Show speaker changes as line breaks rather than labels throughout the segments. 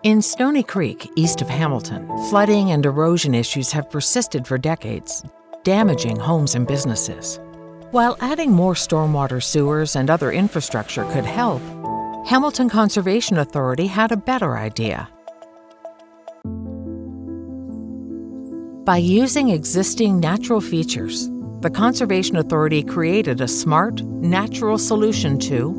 In Stoney Creek, east of Hamilton, flooding and erosion issues have persisted for decades, damaging homes and businesses. While adding more stormwater sewers and other infrastructure could help, Hamilton Conservation Authority had a better idea. By using existing natural features, the Conservation Authority created a smart, natural solution to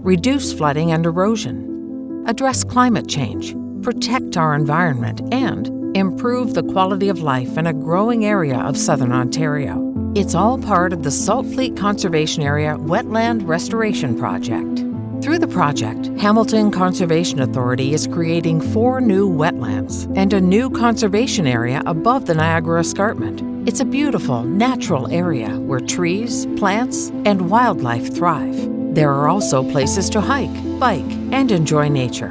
reduce flooding and erosion, address climate change, protect our environment, and improve the quality of life in a growing area of southern Ontario. It's all part of the Saltfleet Conservation Area Wetland Restoration Project. Through the project, Hamilton Conservation Authority is creating 4 new wetlands and a new conservation area above the Niagara Escarpment. It's a beautiful, natural area where trees, plants, and wildlife thrive. There are also places to hike, bike, and enjoy nature.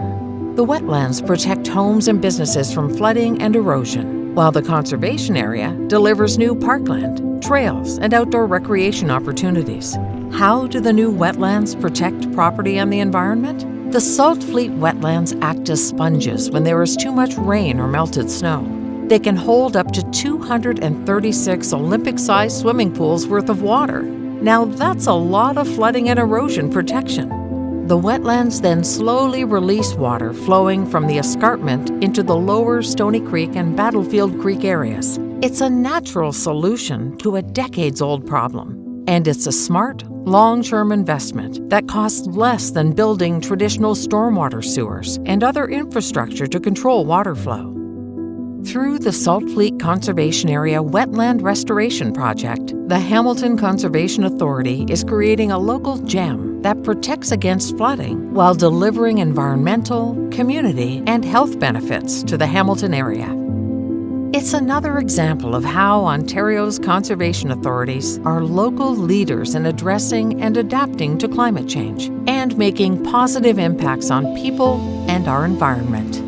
The wetlands protect homes and businesses from flooding and erosion, while the conservation area delivers new parkland, trails, and outdoor recreation opportunities. How do the new wetlands protect property and the environment? The Saltfleet Wetlands act as sponges when there is too much rain or melted snow. They can hold up to 236 Olympic-sized swimming pools worth of water. Now that's a lot of flooding and erosion protection. The wetlands then slowly release water flowing from the escarpment into the lower Stoney Creek and Battlefield Creek areas. It's a natural solution to a decades-old problem, and it's a smart, long-term investment that costs less than building traditional stormwater sewers and other infrastructure to control water flow. Through the Saltfleet Conservation Area Wetland Restoration Project, the Hamilton Conservation Authority is creating a local gem that protects against flooding while delivering environmental, community, and health benefits to the Hamilton area. It's another example of how Ontario's conservation authorities are local leaders in addressing and adapting to climate change and making positive impacts on people and our environment.